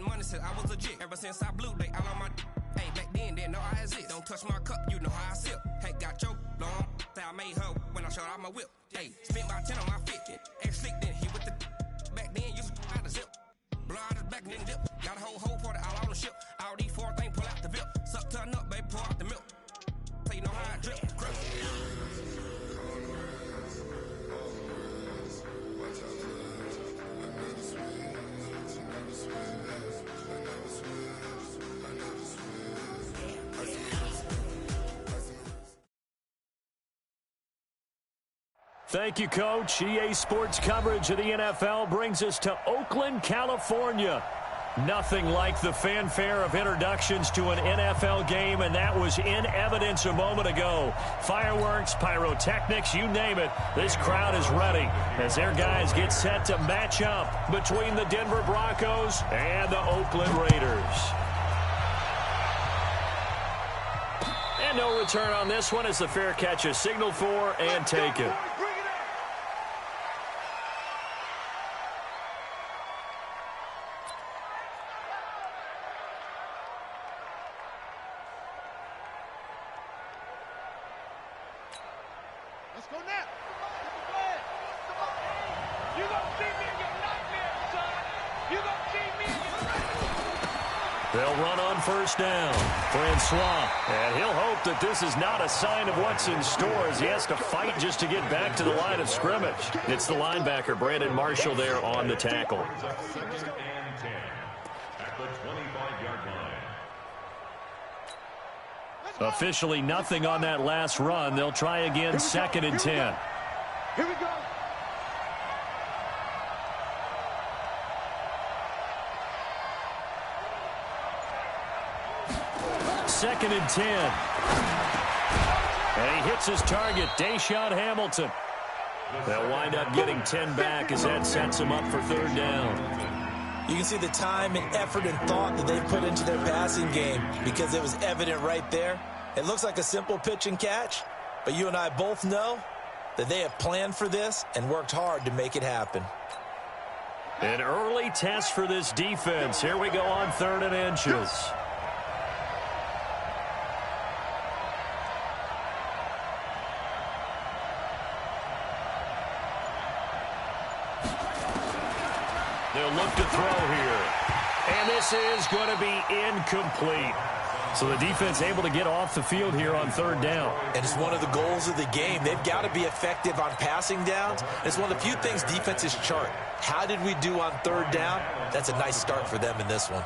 money since I was legit. Ever since I blew, they all on my hey, back then, didn't know I exist. Don't touch my cup, you know how I sip. Hey, got your long, say I made her when I showed out my whip. Hey, spent about 10 on my fit. Ex-slick, then he with the back then, used to out the zip. Blow out his back, then dip. Got a whole party all on the ship. All these four things, pull out the VIP. Suck to a nut, baby, pour out the milk. So you know how I drip. Thank you, Coach. EA Sports coverage of the NFL brings us to Oakland, California. Nothing like the fanfare of introductions to an NFL game, and that was in evidence a moment ago. Fireworks, pyrotechnics, you name it. This crowd is ready as their guys get set to match up between the Denver Broncos and the Oakland Raiders. And no return on this one as the fair catch is signaled for and taken. Let's go now. You gonna see me in your nightmare, son. You gonna see me in your nightmare. They'll run on first down. Francois. And he'll hope that this is not a sign of what's in store as he has to fight just to get back to the line of scrimmage. It's the linebacker, Brandon Marshall, there on the tackle. Second and 10 at the 25-yard line. Officially nothing on that last run. They'll try again, second and 10. Here we go. Second and 10. And he hits his target, Deshaun Hamilton. They'll wind up getting 10 back as that sets him up for third down. You can see the time and effort and thought that they put into their passing game because it was evident right there. It looks like a simple pitch and catch, but you and I both know that they have planned for this and worked hard to make it happen. An early test for this defense. Here we go on 3rd and inches. They'll look to throw here. And this is going to be incomplete. So the defense able to get off the field here on 3rd down. And it's one of the goals of the game. They've got to be effective on passing downs. It's one of the few things defenses chart. How did we do on 3rd down? That's a nice start for them in this one.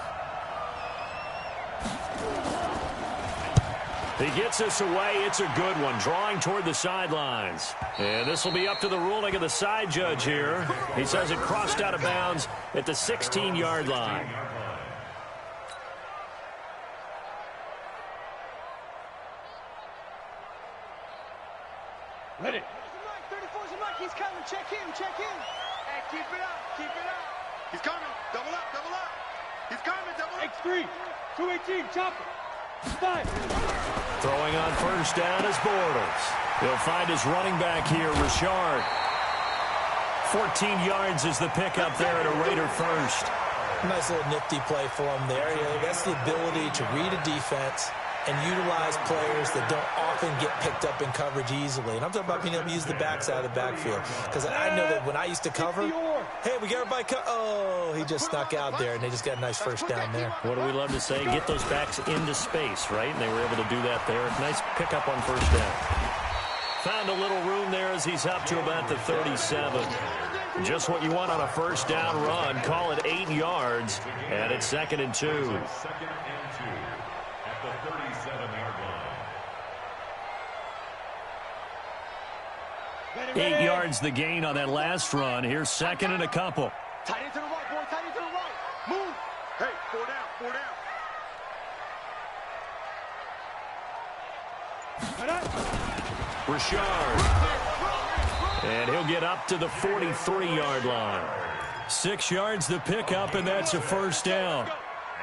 He gets us away. It's a good one. Drawing toward the sidelines. And this will be up to the ruling of the side judge here. He says it crossed out of bounds at the 16-yard line. Ready. 34's a Mike. He's coming. Check him. Check him. Hey, keep it up. Keep it up. He's coming. Double up. Double up. He's coming. Double up. X3. 218. Chopper. 5. Throwing on first down is Bortles. He'll find his running back here, Richard. 14 yards is the pickup there at a Raider first. Nice little nifty play for him there. That's the ability to read a defense and utilize players that don't often get picked up in coverage easily. And I'm talking about being able to use the backside of the backfield. Because I know that when I used to cover, hey, we got everybody oh, he just snuck out there, and they just got a nice first down there. What do we love to say? Get those backs into space, right? And they were able to do that there. Nice pickup on first down. Found a little room there as he's up to about the 37. Just what you want on a first down run. Call it 8 yards, and it's 2nd and 2. 2nd and 2 at the 37-yard line. 8 yards the gain on that last run. Here's 2nd and a couple. Tight end to the right, boy. Tight end to the right. Move. Hey, 4 down. 4 down. Richard. And he'll get up to the 43-yard line. 6 yards the pickup, and that's a first down.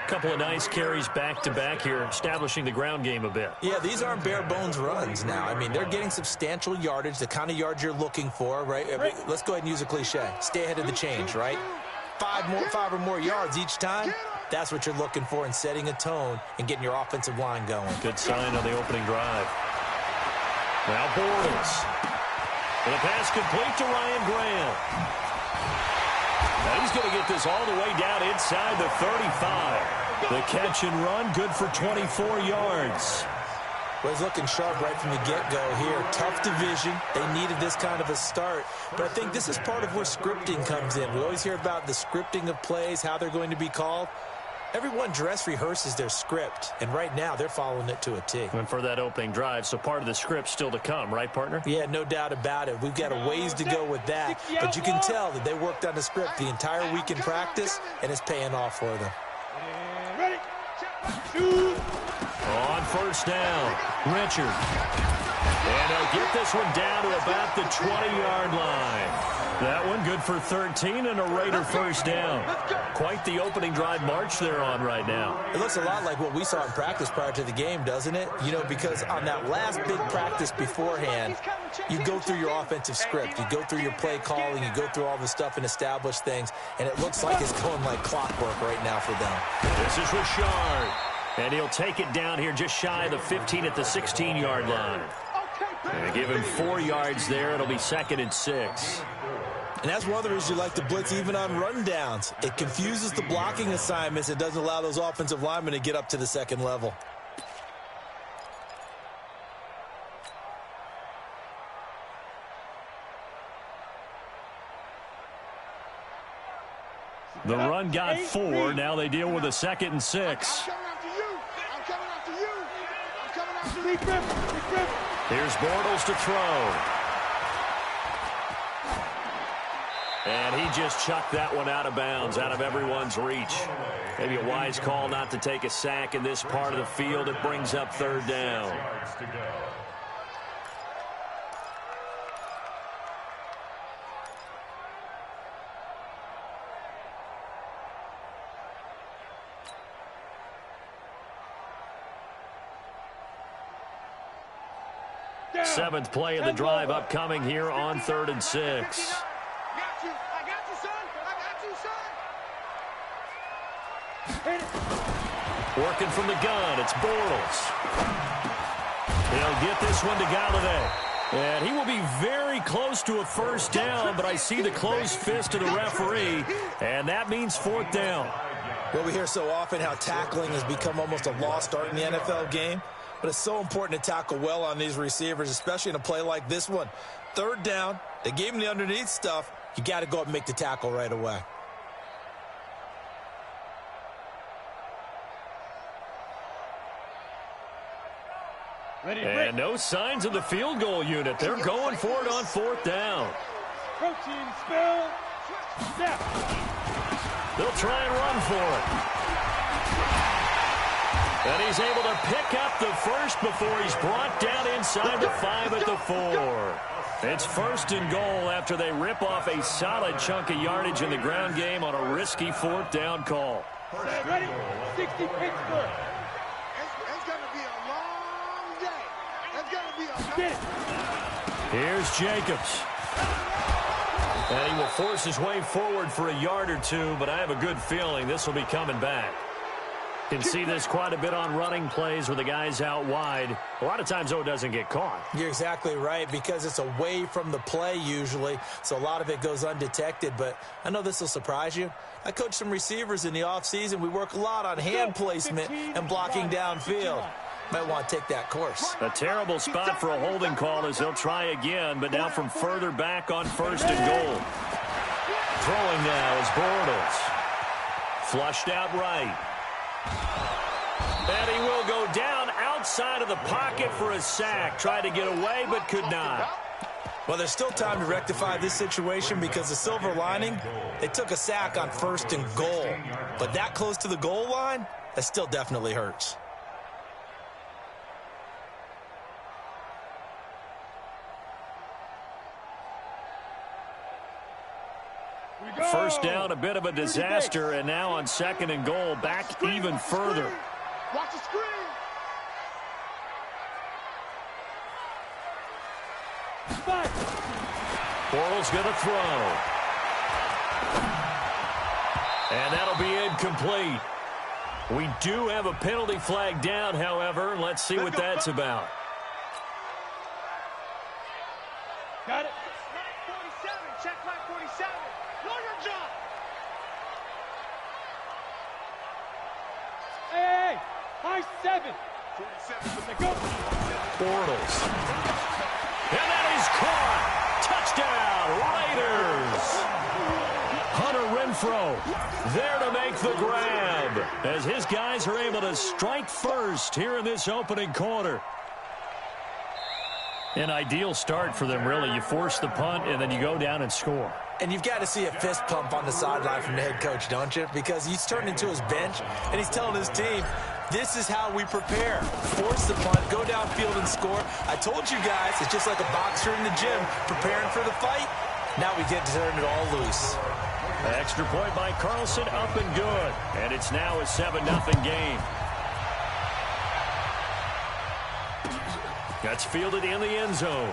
Couple of nice carries back-to-back here, establishing the ground game a bit. Yeah, these aren't bare-bones runs now. I mean, they're getting substantial yardage, the kind of yards you're looking for, right? Let's go ahead and use a cliche. Stay ahead of the change, right? 5 or more yards each time. That's what you're looking for in setting a tone and getting your offensive line going. Good sign on the opening drive. Now Bortles. And a pass complete to Ryan Graham. Now he's going to get this all the way down inside the 35. The catch and run, good for 24 yards. Well, he's looking sharp right from the get-go here. Tough division. They needed this kind of a start. But I think this is part of where scripting comes in. We always hear about the scripting of plays, how they're going to be called. Everyone dress rehearses their script, and right now they're following it to a T. And for that opening drive, so part of the script still to come, right, partner? Yeah, no doubt about it. We've got a ways to go with that, but you can tell that they worked on the script the entire week in practice, and it's paying off for them. Ready? Shoot! On first down, Richard. And they'll get this one down to about the 20-yard line. That one good for 13 and a Raider first down. Quite the opening drive march they're on right now. It looks a lot like what we saw in practice prior to the game, doesn't it? You know, because on that last big practice beforehand, you go through your offensive script. You go through your play calling. You go through all the stuff and establish things. And it looks like it's going like clockwork right now for them. This is Richard. And he'll take it down here just shy of the 15 at the 16-yard line. And give him 4 yards there. It'll be 2nd and 6. And that's one of the reasons you like to blitz even on rundowns. It confuses the blocking assignments. It doesn't allow those offensive linemen to get up to the second level. The run got 4. Now they deal with a 2nd and 6. I'm coming after you. I'm coming after you. Here's Bortles to throw. And he just chucked that one out of bounds, out of everyone's reach. Maybe a wise call not to take a sack in this part of the field. It brings up 3rd down. Seventh play of the drive upcoming here on 3rd and 6. Working from the gun, it's Bortles. He'll get this one to Galladay. And he will be very close to a first down, but I see the closed fist of the referee, and that means 4th down. Well, we hear so often how tackling has become almost a lost art in the NFL game, but it's so important to tackle well on these receivers, especially in a play like this one. 3rd down, they gave him the underneath stuff. You got to go up and make the tackle right away. And no signs of the field goal unit. They're going for it on 4th down. Protein spill. Snap. They'll try and run for it. And he's able to pick up the first before he's brought down inside the 5 at the 4. It's 1st and goal after they rip off a solid chunk of yardage in the ground game on a risky 4th down call. Ready? 60 Pittsburgh. It's going to be a long day. It's going to be a long day. Here's Jacobs. And he will force his way forward for a yard or two, but I have a good feeling this will be coming back. Can see this quite a bit on running plays with the guys out wide. A lot of times, though, it doesn't get caught. You're exactly right, because it's away from the play usually, so a lot of it goes undetected. But I know this will surprise you. I coach some receivers in the offseason. We work a lot on hand placement and blocking downfield. Might want to take that course. A terrible spot for a holding call as they'll try again, but now from further back on 1st and goal. Throwing now is Bortles. Flushed out right. And he will go down outside of the pocket for a sack. Tried to get away, but could not. Well, there's still time to rectify this situation, because the silver lining, they took a sack on 1st and goal. But that close to the goal line, that still definitely hurts. First down, a bit of a disaster, and now on 2nd and goal, back even further. Watch the screen. Bortles going to throw. And that'll be incomplete. We do have a penalty flag down, however. Let's see what that's about. Got it. 47. Check line 47. Know your job. Hey, high 7. 47. Go. Bortles. And that is caught. Touchdown, Raiders. Hunter Renfrow there to make the grab as his guys are able to strike first here in this opening quarter. An ideal start for them, really. You force the punt, and then you go down and score. And you've got to see a fist pump on the sideline from the head coach, don't you? Because he's turned into his bench, and he's telling his team, this is how we prepare. Force the punt, go downfield and score. I told you guys, it's just like a boxer in the gym preparing for the fight. Now we get to turn it all loose. Extra point by Carlson, up and good. And it's now a 7-0 game. That's fielded in the end zone.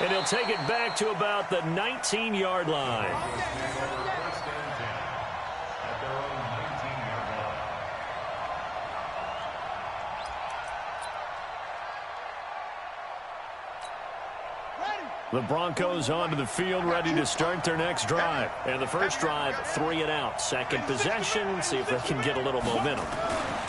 And he'll take it back to about the 19-yard line. The Broncos onto the field, ready to start their next drive. And the first drive, 3 and out. Second possession, see if they can get a little momentum.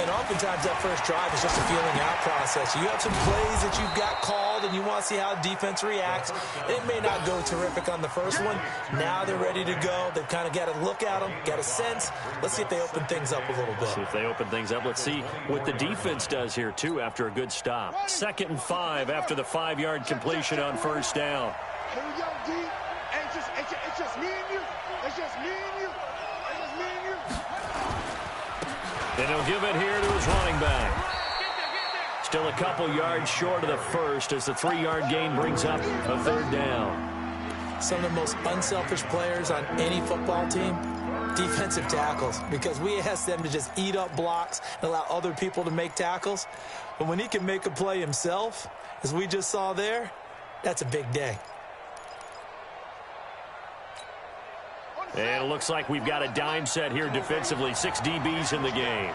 And oftentimes that first drive is just a feeling out process. You have some plays that you've got called and you want to see how defense reacts. It may not go terrific on the first one. Now they're ready to go. They've kind of got to look at them, get a sense. Let's see if they open things up a little bit. See if they open things up. Let's see what the defense does here, too, after a good stop. 2nd and 5 after the 5-yard completion on first down. Here we go, D. It's just me and you. It's just me and you. It's just me and you. And he'll give it here to his running back. Still a couple yards short of the first as the 3-yard gain brings up a 3rd down. Some of the most unselfish players on any football team, defensive tackles, because we ask them to just eat up blocks and allow other people to make tackles. But when he can make a play himself, as we just saw there, that's a big day. And it looks like we've got a dime set here defensively. 6 DBs in the game.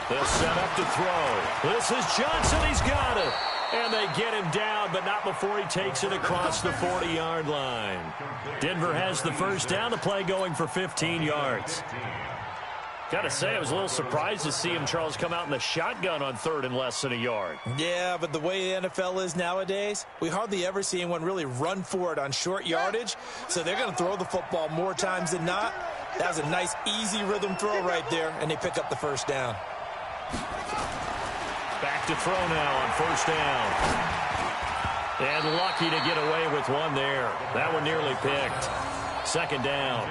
They'll set up to throw. This is Johnson. He's got it. And they get him down, but not before he takes it across the 40-yard line. Denver has the first down. The play going for 15 yards. Got to say, I was a little surprised to see him, Charles, come out in the shotgun on 3rd and less than a yard. Yeah, but the way the NFL is nowadays, we hardly ever see anyone really run for it on short yardage. So they're going to throw the football more times than not. That was a nice, easy rhythm throw right there, and they pick up the first down. Back to throw now on first down. And lucky to get away with one there. That one nearly picked. 2nd down.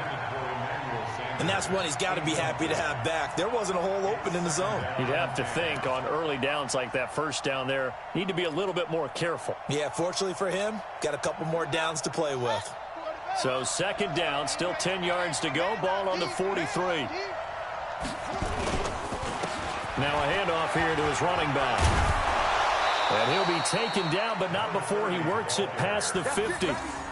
And that's one he's got to be happy to have back. There wasn't a hole open in the zone. You'd have to think on early downs like that first down there, need to be a little bit more careful. Yeah, fortunately for him, got a couple more downs to play with. So 2nd down, still 10 yards to go. Ball on the 43. Now a handoff here to his running back. And he'll be taken down, but not before he works it past the 50.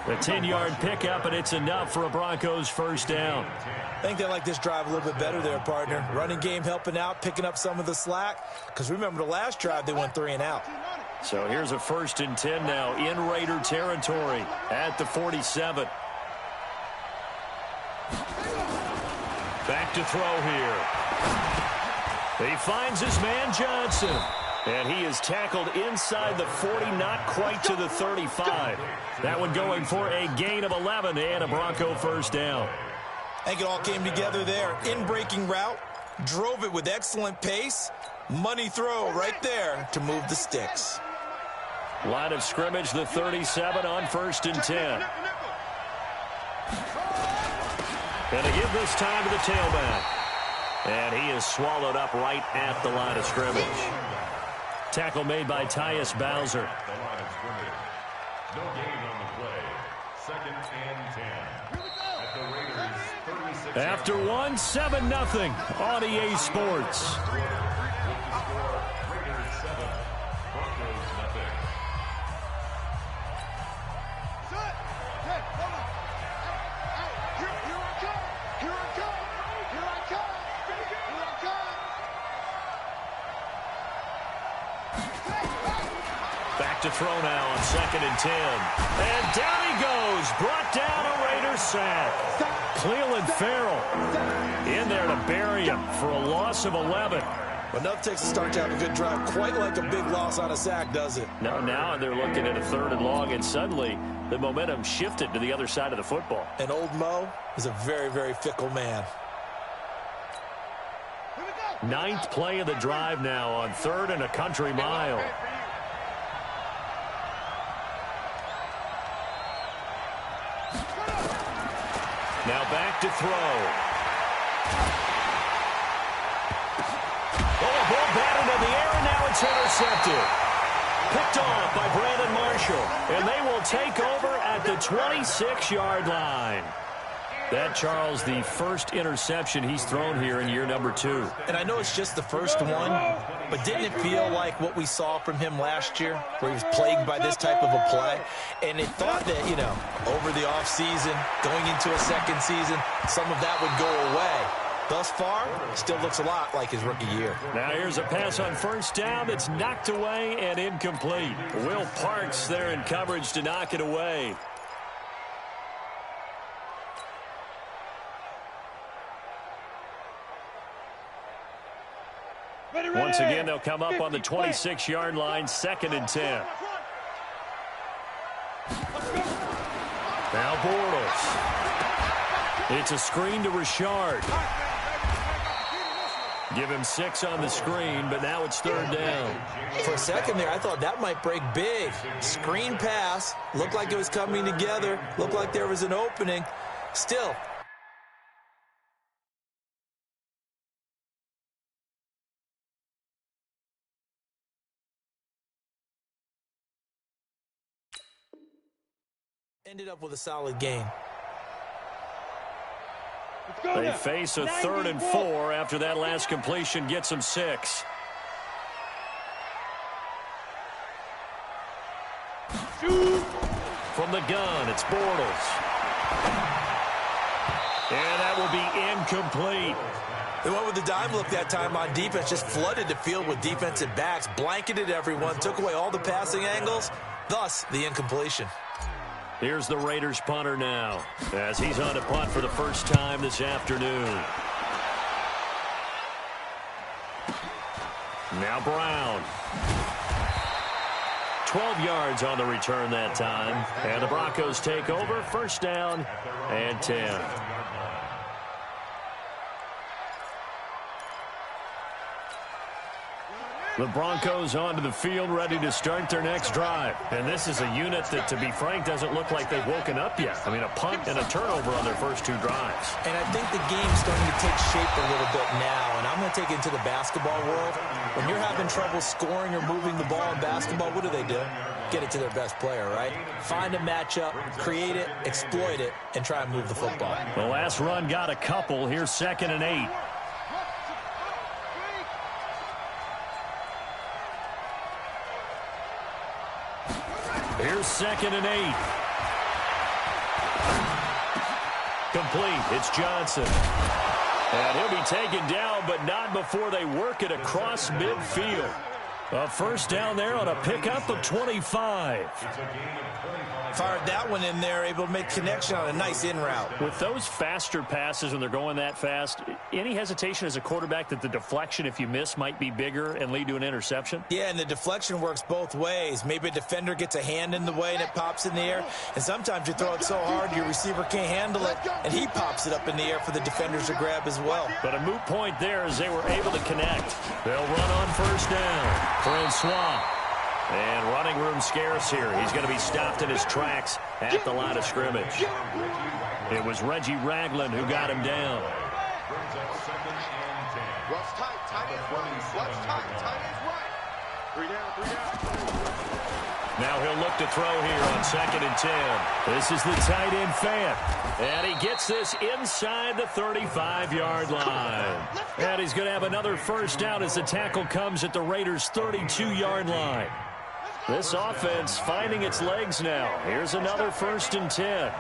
A 10-yard pickup, and it's enough for a Broncos first down. I think they like this drive a little bit better there, partner. Running game helping out, picking up some of the slack. Because remember, the last drive, they went 3 and out. So here's a 1st and 10 now in Raider territory at the 47. Back to throw here. He finds his man Johnson. And he is tackled inside the 40, not quite to the 35. That one going for a gain of 11 and a Bronco first down. I think it all came together there. In-breaking route, drove it with excellent pace. Money throw right there to move the sticks. Line of scrimmage, the 37 on 1st and 10. And to give this time to the tailback. And he is swallowed up right at the line of scrimmage. Tackle made by Tyus Bowser. No gain on the play. 2nd and 10. After one, 7-0 on EA Sports. Back to throw now on 2nd and 10. And down he goes. Brought down a Raiders sack. Cleveland Farrell in there to bury him for a loss of 11. Enough takes to start to have a good drive. Quite like a big loss on a sack, does it? No, now they're looking at a 3rd and long, and suddenly the momentum shifted to the other side of the football. And old Mo is a very, very fickle man. 9th play of the drive now on 3rd and a country mile. Now back to throw. Oh, a ball batted in the air, and now it's intercepted. Picked off by Brandon Marshall, and they will take over at the 26-yard line. That, Charles, the first interception he's thrown here in year number 2. And I know it's just the first one, but didn't it feel like what we saw from him last year, where he was plagued by this type of a play? And it thought that, you know, over the offseason, going into a second season, some of that would go away. Thus far, still looks a lot like his rookie year. Now here's a pass on 1st down that's knocked away and incomplete. Will Parks there in coverage to knock it away. Once again, they'll come up on the 26-yard line, 2nd and 10. Now Bortles. It's a screen to Richard. Give him 6 on the screen, but now it's 3rd down. For a second there, I thought that might break big. Screen pass. Looked like it was coming together. Looked like there was an opening. Still. Ended up with a solid game. They face a 3rd and 4 after that last completion gets them 6. From the gun, it's Bortles. And that will be incomplete. They went with the dime look that time on defense, just flooded the field with defensive backs, blanketed everyone, took away all the passing angles, thus the incompletion. Here's the Raiders punter now, as he's on to punt for the first time this afternoon. Now Brown. 12 yards on the return that time. And the Broncos take over, 1st down and 10. The Broncos onto the field, ready to start their next drive. And this is a unit that, to be frank, doesn't look like they've woken up yet. I mean, a punt and a turnover on their first 2 drives. And I think the game's starting to take shape a little bit now. And I'm going to take it into the basketball world. When you're having trouble scoring or moving the ball in basketball, what do? Get it to their best player, right? Find a matchup, create it, exploit it, and try and move the football. The last run got a couple. Here's 2nd and 8. Here's 2nd and 8. Complete. It's Johnson. And he'll be taken down, but not before they work it across midfield. A 1st down there on a pickup of 25. Fired that one in there, able to make connection on a nice in route. With those faster passes when they're going that fast, any hesitation as a quarterback that the deflection, if you miss, might be bigger and lead to an interception? Yeah, and the deflection works both ways. Maybe a defender gets a hand in the way and it pops in the air. And sometimes you throw it so hard your receiver can't handle it, and he pops it up in the air for the defenders to grab as well. But a moot point there as they were able to connect. They'll run on 1st down. Francois. And running room scarce here. He's going to be stopped in his tracks at the line of scrimmage. It was Reggie Ragland who got him down. Rush tight, tight ends right. Rush tight, tight ends right. 3 down, 3 down. Now he'll look to throw here on 2nd and 10. This is the tight end Fant. And he gets this inside the 35-yard line. And he's going to have another first down as the tackle comes at the Raiders' 32-yard line. This offense finding its legs now. Here's another 1st and 10.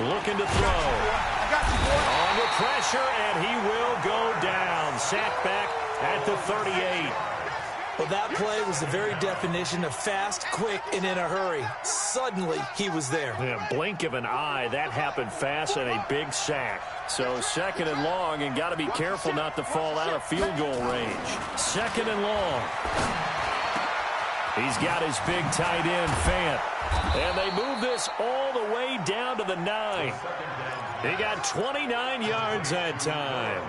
Looking to throw. On the pressure, and he will go down. Sacked back at the 38. Well, that play was the very definition of fast, quick, and in a hurry. Suddenly, he was there. Yeah, blink of an eye, that happened fast and a big sack. So 2nd and long, and got to be careful not to fall out of field goal range. 2nd and long. He's got his big tight end, Fant. And they move this all the way down to the 9. He got 29 yards that time.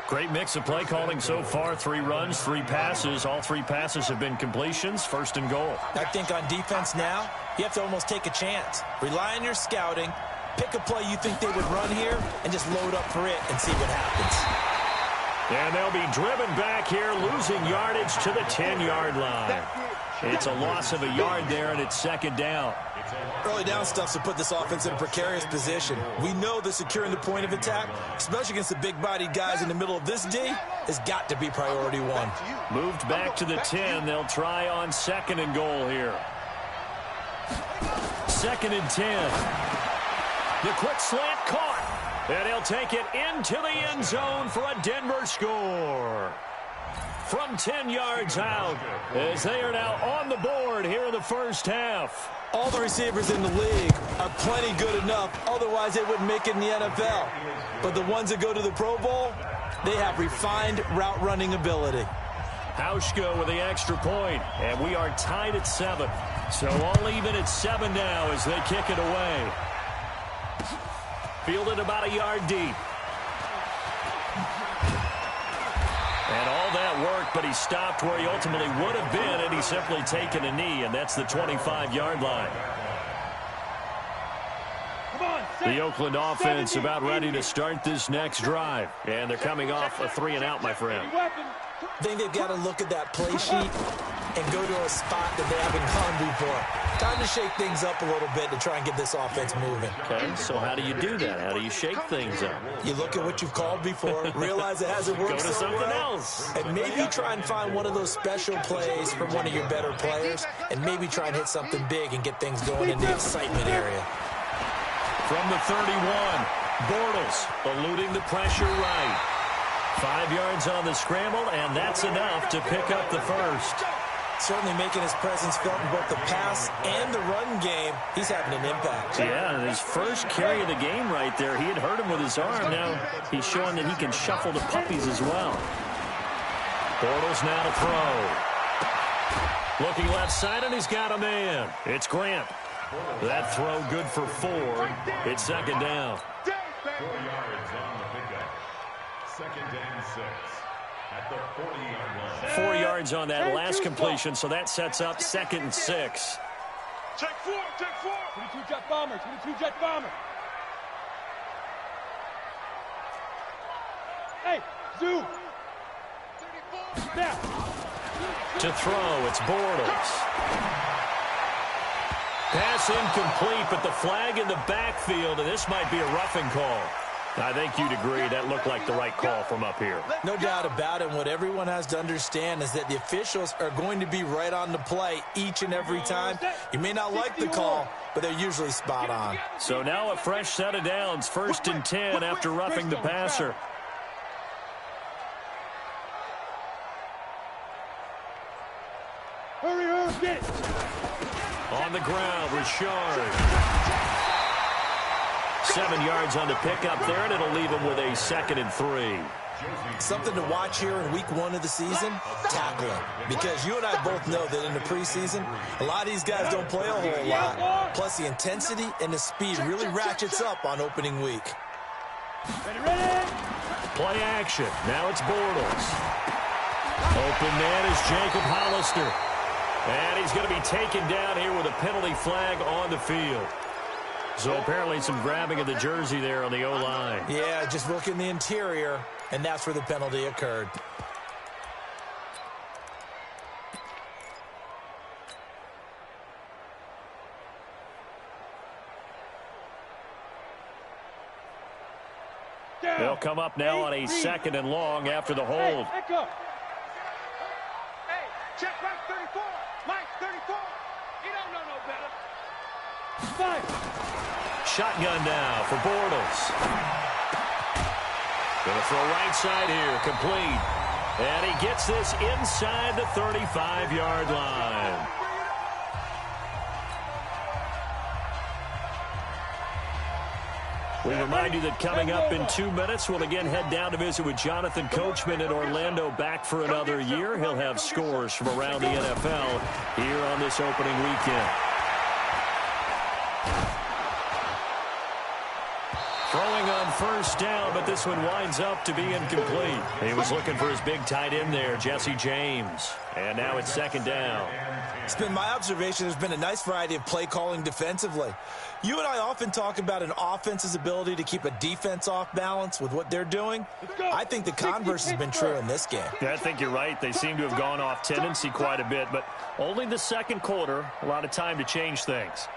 Great mix of play calling so far. 3 runs, 3 passes. All 3 passes have been completions. 1st and goal. I think on defense now, you have to almost take a chance. Rely on your scouting. Pick a play you think they would run here and just load up for it and see what happens. And they'll be driven back here, losing yardage to the 10-yard line. It's a loss of a yard there, and it's 2nd down. Early down stuff to put this offense in a precarious position. We know that securing the point of attack, especially against the big-bodied guys in the middle of this D, has got to be priority 1. Moved back to the 10. They'll try on 2nd and goal here. 2nd and 10. The quick slant caught. And he'll take it into the end zone for a Denver score. From 10 yards out, as they are now on the board here in the first half. All the receivers in the league are plenty good enough, otherwise they wouldn't make it in the NFL. But the ones that go to the Pro Bowl, they have refined route running ability. Hauschka with the extra point, and we are tied at 7. So all even at 7 now as they kick it away. Fielded about a yard deep. And all that worked, but he stopped where he ultimately would have been, and he's simply taken a knee, and that's the 25-yard line. The Oakland offense about ready to start this next drive, and they're coming off a 3-and-out, my friend. I think they've got to look at that play sheet and go to a spot that they haven't gone before. Time to shake things up a little bit to try and get this offense moving. Okay, so how do you do that? How do you shake things up? You look at what you've called before, realize it hasn't worked Go to so something well, else. and maybe try and find one of those special plays from one of your better players, and maybe try and hit something big and get things going in the excitement area. From the 31, Bortles eluding the pressure right. 5 yards on the scramble, and that's enough to pick up the first. Certainly making his presence felt in both the pass and the run game. He's having an impact. Yeah, his first carry of the game right there, he had hurt him with his arm. Now he's showing that he can shuffle the puppies as well. Bortles now to throw. Looking left side, and he's got a man. It's Grant. That throw good for 4. It's 2nd down. 4 yards on the pickup. 2nd and 6 at the 40-yard line. 4 yards on that last completion, so that sets up 2nd and 6. Check 4, check 4. 22 jet bomber, 22 jet bomber. Hey, zoom. Now. To throw, it's Bortles. Pass incomplete, but the flag in the backfield, and this might be a roughing call. I think you'd agree that looked like the right call from up here. No doubt about it. What everyone has to understand is that the officials are going to be right on the play each and every time. You may not like the call, but they're usually spot on. So now a fresh set of downs, 1st and 10 after roughing the passer. Hurry, hurry, get it. On the ground, Richard. 7 yards on the pickup there, and it'll leave him with a 2nd and 3. Something to watch here in week 1 of the season, tackling. Because you and I both know that in the preseason, a lot of these guys don't play a whole lot. Plus, the intensity and the speed really ratchets up on opening week. Ready? Play action. Now it's Bortles. Open man is Jacob Hollister. And he's going to be taken down here with a penalty flag on the field. So apparently some grabbing of the jersey there on the O-line. Yeah, just look in the interior, and that's where the penalty occurred. They'll come up now on a 2nd and long after the hold. Hey, echo. Hey, check Mike 34. Mike 34. He don't know no better. 5. Shotgun now for Bortles. Going to throw right side here, complete. And he gets this inside the 35-yard line. We remind you that coming up in 2 minutes, we'll again head down to visit with Jonathan Coachman in Orlando, back for another year. He'll have scores from around the NFL here on this opening weekend. Throwing on 1st down, but this one winds up to be incomplete. He was looking for his big tight end there, Jesse James. And now it's 2nd down. It's been my observation there's been a nice variety of play calling defensively. You and I often talk about an offense's ability to keep a defense off balance with what they're doing. I think the converse has been true in this game. Yeah, I think you're right. They seem to have gone off tendency quite a bit, but only the 2nd quarter, a lot of time to change things.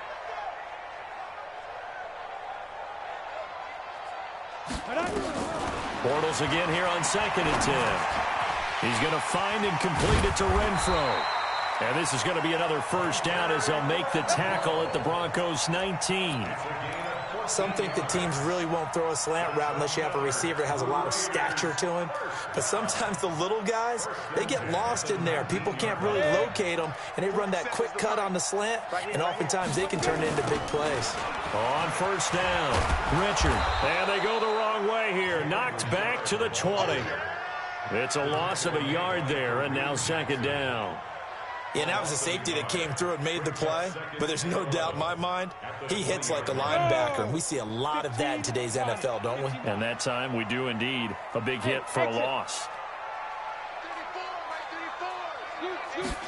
Bortles again here on 2nd and 10. He's going to find and complete it to Renfro. And this is going to be another 1st down as they'll make the tackle at the Broncos 19. Some think that teams really won't throw a slant route unless you have a receiver that has a lot of stature to him. But sometimes the little guys, they get lost in there. People can't really locate them, and they run that quick cut on the slant, and oftentimes they can turn it into big plays. On 1st down, Richard. And they go the wrong way here. Knocked back to the 20. It's a loss of a yard there, and now 2nd down. Yeah, that was a safety that came through and made the play, but there's no doubt in my mind, he hits like a linebacker. We see a lot of that in today's NFL, don't we? And that time we do indeed. A big hit for a loss.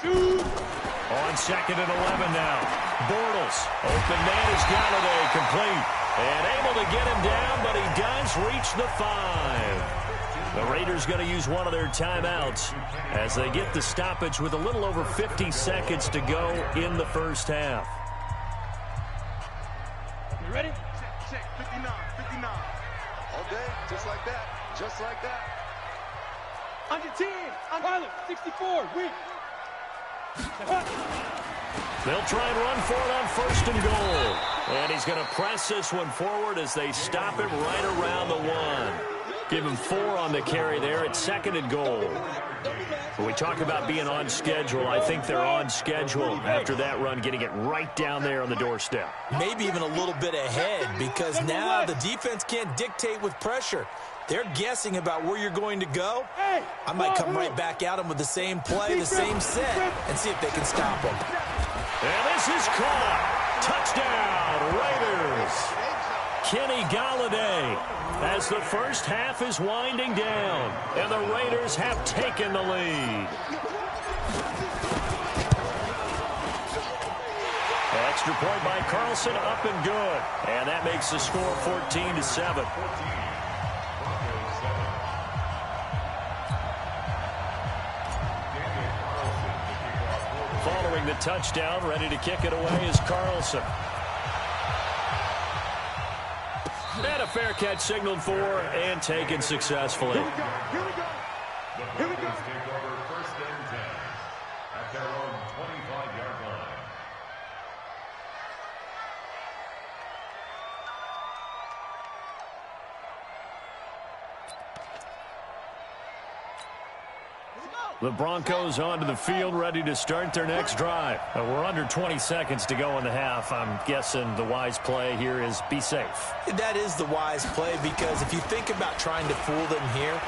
On 2nd and 11 now. Bortles. Open man is Galladay, complete. And able to get him down, but he does reach the 5. The Raiders going to use one of their timeouts as they get the stoppage with a little over 50 seconds to go in the 1st half. You ready? Check, 59, 59. All day, just like that, just like that. Under 10, on pilot, 64, weak. They'll try and run for it on 1st and goal. And he's going to press this one forward as they stop him right around the 1. Give him 4 on the carry there at 2nd and goal. When we talk about being on schedule, I think they're on schedule after that run, getting it right down there on the doorstep. Maybe even a little bit ahead, because now the defense can't dictate with pressure. They're guessing about where you're going to go. I might come right back at them with the same play, the same set, and see if they can stop them. And this is caught. Touchdown, Raiders. Kenny Galladay, as the 1st half is winding down, and the Raiders have taken the lead. Extra point by Carlson, up and good. And that makes the score 14-7. Following the touchdown, ready to kick it away is Carlson. And a fair catch signaled for and taken successfully. Here we go. Here we go. Here we go. Take over 1st and 10 at their own 25-yard line. The Broncos onto the field, ready to start their next drive. We're under 20 seconds to go in the half. I'm guessing the wise play here is be safe. That is the wise play, because if you think about trying to fool them here,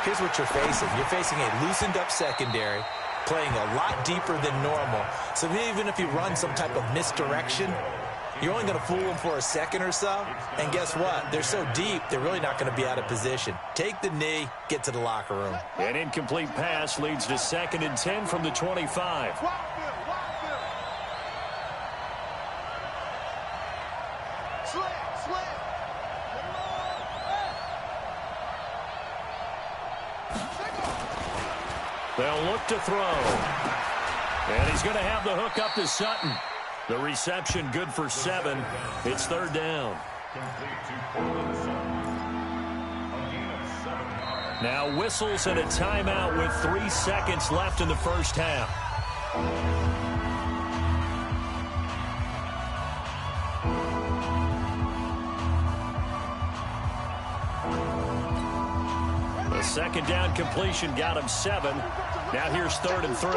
here's what you're facing. You're facing a loosened up secondary, playing a lot deeper than normal. So even if you run some type of misdirection, you're only going to fool them for a second or so. And guess what? They're so deep, they're really not going to be out of position. Take the knee, get to the locker room. An incomplete pass leads to 2nd and 10 from the 25. They'll look to throw. And he's going to have the hook up to Sutton. The reception good for 7. It's 3rd down. Complete to Portland Sutton. A gain Now whistles and a timeout with 3 seconds left in the first half. The second down completion got him 7. Now here's 3rd and 3.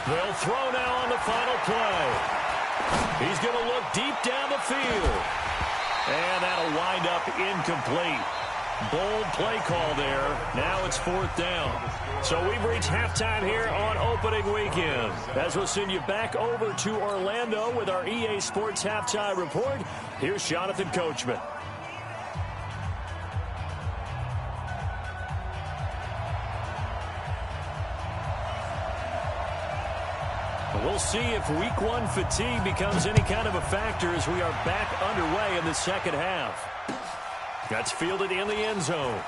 They'll throw now on the final play. He's going to look deep down the field. And that'll wind up incomplete. Bold play call there. Now it's 4th down. So we've reached halftime here on opening weekend. As we'll send you back over to Orlando with our EA Sports Halftime Report, here's Jonathan Coachman. We'll see if week 1 fatigue becomes any kind of a factor as we are back underway in the second half. That's fielded in the end zone.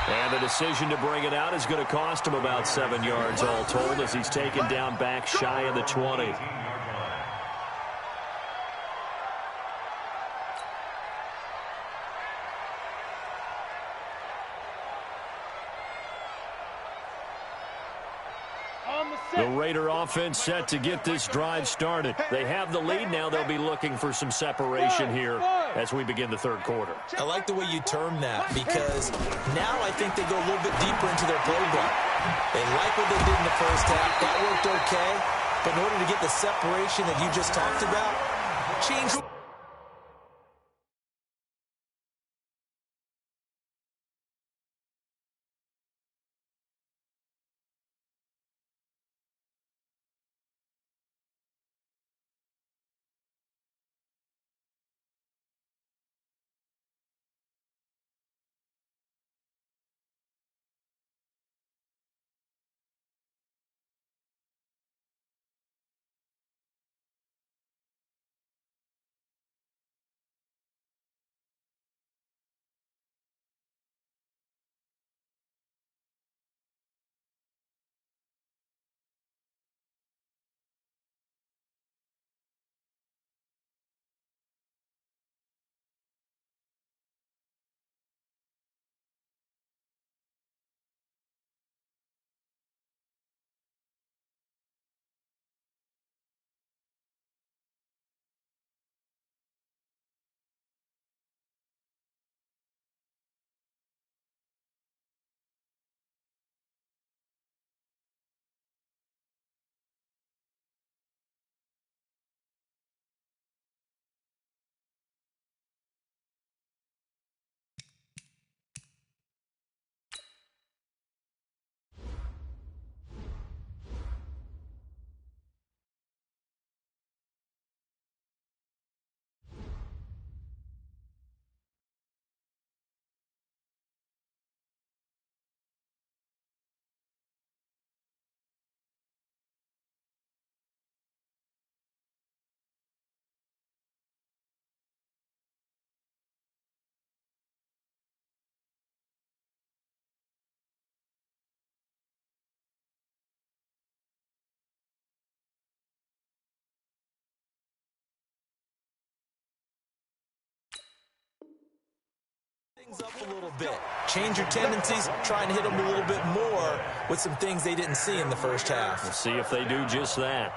And the decision to bring it out is going to cost him about 7 yards all told as he's taken down back shy of the 20. The Raider offense set to get this drive started. They have the lead. Now they'll be looking for some separation here as we begin the third quarter. I like the way you term that because now I think they go a little bit deeper into their playbook. They like what they did in the first half. That worked okay. But in order to get the separation that you just talked about, change. Up a little bit. Change your tendencies, try and hit them a little bit more with some things they didn't see in the first half. We'll see if they do just that.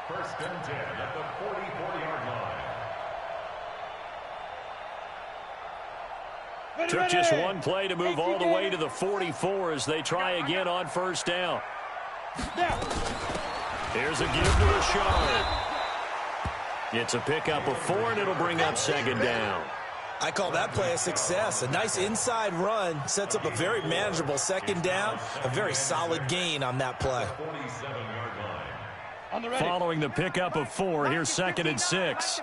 1st and 10 at the 40-yard line. Took just one play to move all the way to the 44 as they try again on 1st down. Here's a give to Rashard. It's a pickup of 4, and it'll bring up 2nd down. I call that play a success. A nice inside run sets up a very manageable 2nd down, a very solid gain on that play. Following the pickup of 4, here's 2nd and 6.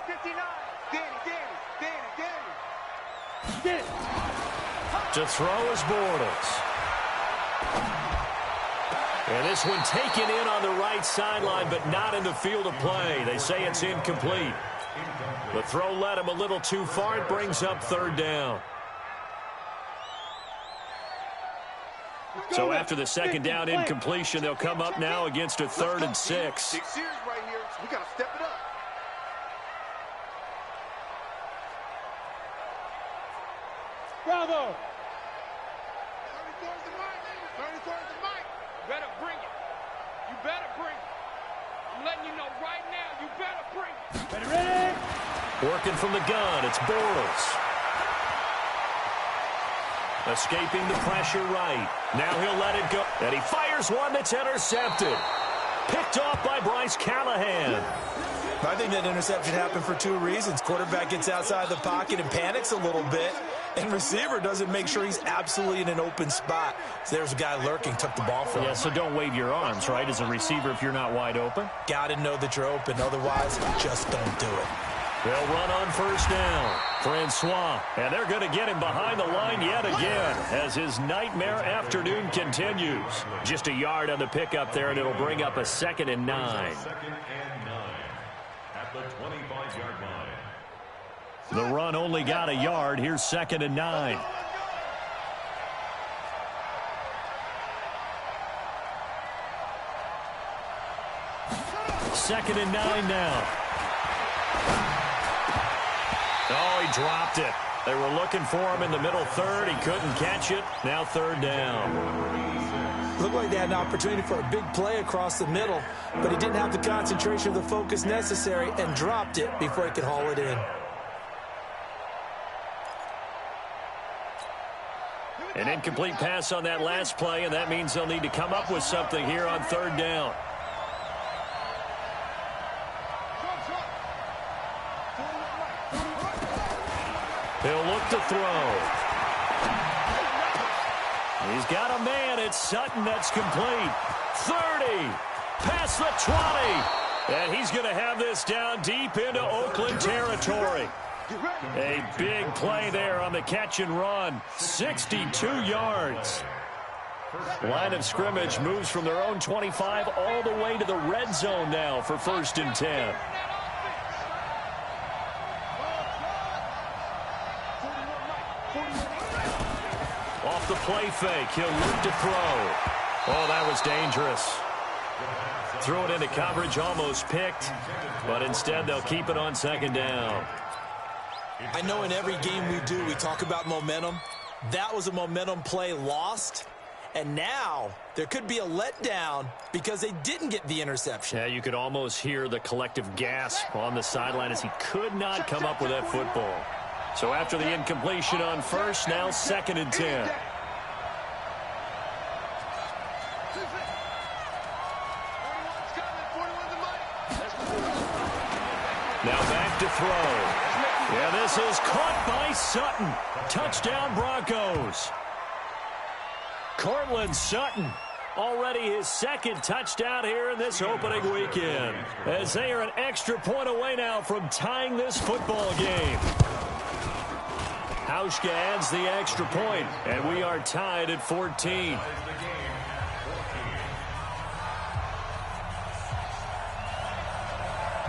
To throw is Bortles. And this one taken in on the right sideline, but not in the field of play. They say it's incomplete. The throw led him a little too far. It brings up 3rd down. So after the 2nd down incompletion, they'll come up now against a 3rd and 6. Big series right here. We got to step it up. Bravo. 34's the mic. 34's the mic. Better bring it. You better bring it. I'm letting you know right now, you better bring it. Ready, ready. Working from the gun, it's Bortles. Escaping the pressure right. Now he'll let it go. And he fires one that's intercepted. Picked off by Bryce Callahan. I think that interception happened for two reasons. Quarterback gets outside the pocket and panics a little bit, and receiver doesn't make sure he's absolutely in an open spot. So there's a guy lurking, took the ball from him. Yeah, so don't wave your arms, right, as a receiver if you're not wide open. Got to know that you're open. Otherwise, just don't do it. They'll run on first down. Francois, and they're going to get him behind the line yet again as his nightmare afternoon continues. Just a yard on the pickup there, and it'll bring up a 2nd and 9. Second and 9 at the 25-yard line. The run only got a yard. Here's 2nd and 9. Second and 9 now. Oh, he dropped it. They were looking for him in the middle third. He couldn't catch it. Now 3rd down. Looked like they had an opportunity for a big play across the middle, but he didn't have the concentration or the focus necessary and dropped it before he could haul it in. An incomplete pass on that last play, and that means they'll need to come up with something here on 3rd down. He'll look to throw. He's got a man. It's Sutton that's complete. 30. Past the 20. And he's going to have this down deep into Oakland territory. A big play there on the catch and run. 62 yards. Line of scrimmage moves from their own 25 all the way to the red zone now for 1st and 10. Off the play fake, he'll look to throw. Oh, that was dangerous. Threw it into coverage, almost picked, but instead they'll keep it on 2nd down. I know in every game we do, we talk about momentum. That was a momentum play lost, and now there could be a letdown because they didn't get the interception. Yeah, you could almost hear the collective gasp on the sideline as he could not come up with that football. So after the incompletion on first, now 2nd and 10. Now back to throw. Yeah, this is caught by Sutton. Touchdown, Broncos. Cortland Sutton, already his 2nd touchdown here in this opening weekend, as they are an extra point away now from tying this football game. Hauschka adds the extra point, and we are tied at 14.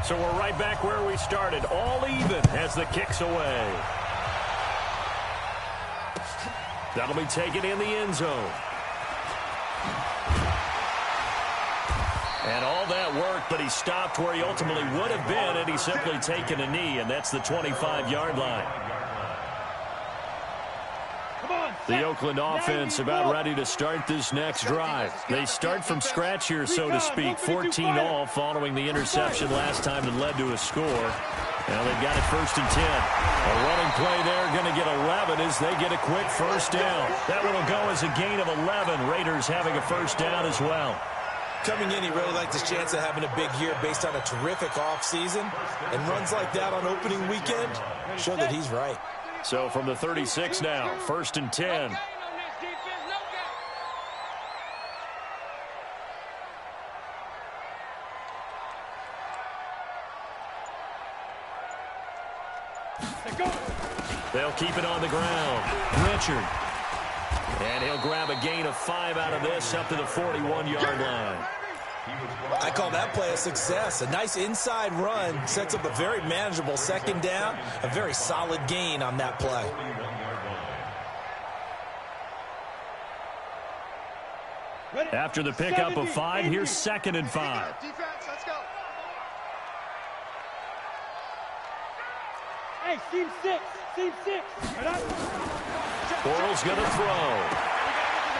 So we're right back where we started, all even as the kick's away. That'll be taken in the end zone. And all that work, but he stopped where he ultimately would have been, and he's simply taken a knee, and that's the 25-yard line. The Oakland offense about ready to start this next drive. They start from scratch here, so to speak. 14-all following the interception last time that led to a score. Now they've got it 1st and 10. A running play there, going to get 11 as they get a quick 1st down. That one will go as a gain of 11. Raiders having a 1st down as well. Coming in, he really liked his chance of having a big year based on a terrific offseason. And runs like that on opening weekend show that he's right. So from the 36 now, 1st and 10. They'll keep it on the ground. Richard. And he'll grab a gain of 5 out of this up to the 41-yard line. I call that play a success. A nice inside run sets up a very manageable 2nd down. A very solid gain on that play. After the pickup of 5, here's 2nd and 5. Defense, let's go. Hey, seam 6. Seam 6. Right up. Bortles going to throw.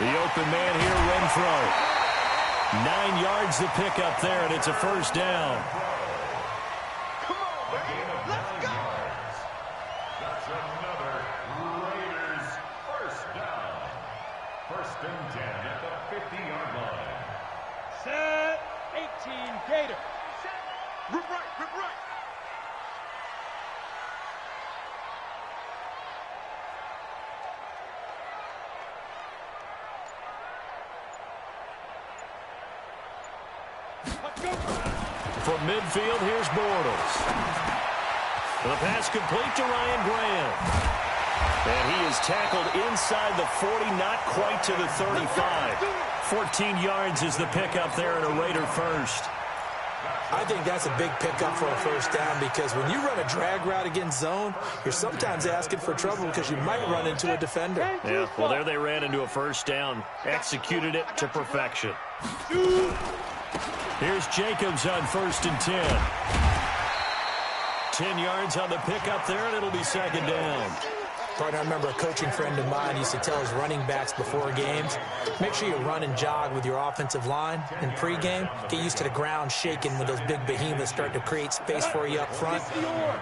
The open man here, Renfro. 9 yards to pick up there, and it's a first down. Come on, man. Let's go. That's another Raiders first down. First and 10 at the 50-yard line. Set. 18 Gator. Rip right, rip right. From midfield, here's Bortles. The pass complete to Ryan Graham. And he is tackled inside the 40, not quite to the 35. 14 yards is the pickup there, and a Raider first. I think that's a big pickup for a first down because when you run a drag route against zone, you're sometimes asking for trouble because you might run into a defender. Yeah, well, there they ran into a first down. Executed it to perfection. Here's Jacobs on first and 10. 10 yards on the pickup there, and it'll be second down. Partner, I remember a coaching friend of mine used to tell his running backs before games, make sure you run and jog with your offensive line in pregame. Get used to the ground shaking when those big behemoths start to create space for you up front.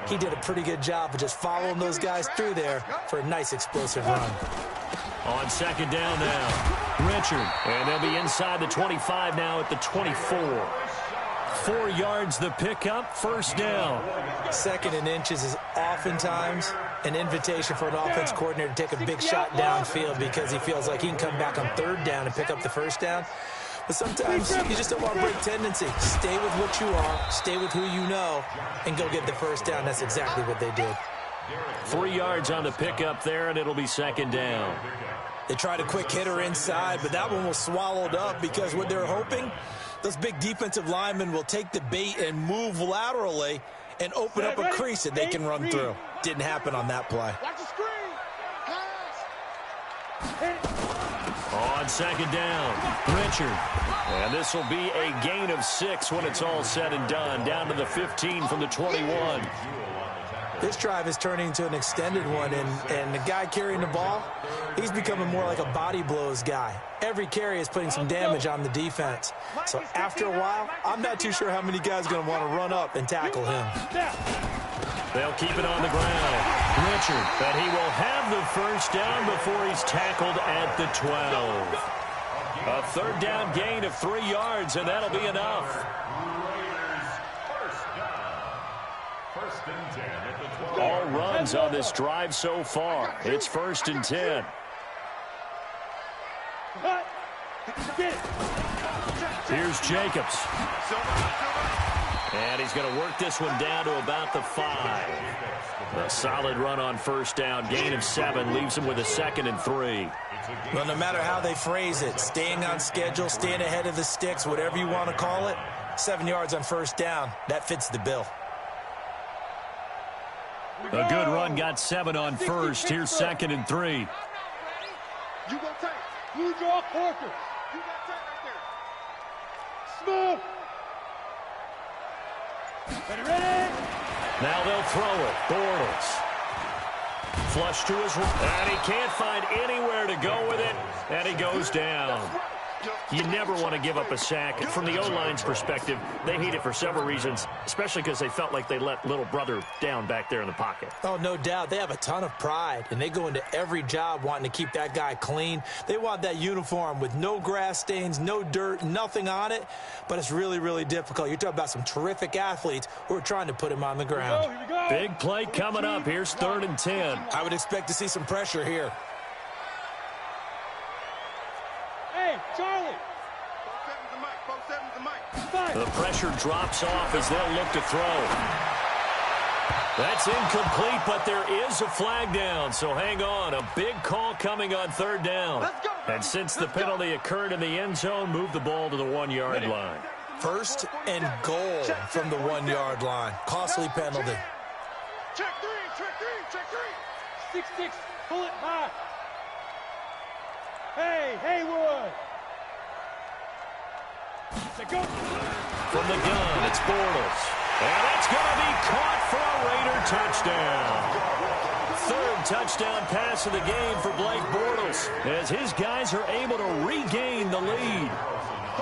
He did a pretty good job of just following those guys through there for a nice explosive run. On second down now, Richard. And they'll be inside the 25 now at the 24. 4 yards the pickup, first down. Second and inches is oftentimes an invitation for an offense coordinator to take a big shot downfield because he feels like he can come back on third down and pick up the first down. But sometimes you just don't want to break tendency. Stay with what you are, stay with who you know, and go get the first down. That's exactly what they did. 3 yards on the pickup there, and it'll be second down. They tried a quick hitter inside, but that one was swallowed up because what they're hoping, those big defensive linemen will take the bait and move laterally and open up a crease that they can run through. Didn't happen on that play. Watch the screen. Pass. On second down, Richard. And this will be a gain of 6 when it's all said and done. Down to the 15 from the 21. This drive is turning into an extended one, and the guy carrying the ball, he's becoming more like a body blows guy. Every carry is putting some damage on the defense. So after a while, I'm not too sure how many guys are going to want to run up and tackle him. They'll keep it on the ground. Richard, but he will have the first down before he's tackled at the 12. A third down gain of 3 yards, and that'll be enough. All runs on this drive so far. It's first and 10. Here's Jacobs. And he's going to work this one down to about the 5. A solid run on first down. Gain of 7 leaves him with a second and 3. Well, no matter how they phrase it, staying on schedule, staying ahead of the sticks, whatever you want to call it, 7 yards on first down, that fits the bill. A good run, got 7 on first. Here's second and 3. You go tight. Blue draw Corker. You got tight right Smooth. Ready? Now they'll throw it. Bortles. Flush to his right. And he can't find anywhere to go with it. And he goes down. You never want to give up a sack. From the O-line's perspective, they hate it for several reasons, especially because they felt like they let little brother down back there in the pocket. Oh, no doubt. They have a ton of pride, and they go into every job wanting to keep that guy clean. They want that uniform with no grass stains, no dirt, nothing on it, but it's really, really difficult. You're talking about some terrific athletes who are trying to put him on the ground. Here we go. Big play coming up. Here's third and 10. I would expect to see some pressure here. Hey, Charlie. 4-7's the mic. 4-7's the mic. The pressure drops off as they'll look to throw. That's incomplete, but there is a flag down, so hang on. A big call coming on third down. And since the penalty occurred in the end zone, move the ball to the 1-yard line. First and goal from the 1-yard line. Costly penalty. Check 3, check 3, check 3. 6-6, pull it high. Hey, Haywood. Go. From the gun, it's Bortles. And it's going to be caught for a Raider touchdown. Third touchdown pass of the game for Blake Bortles as his guys are able to regain the lead.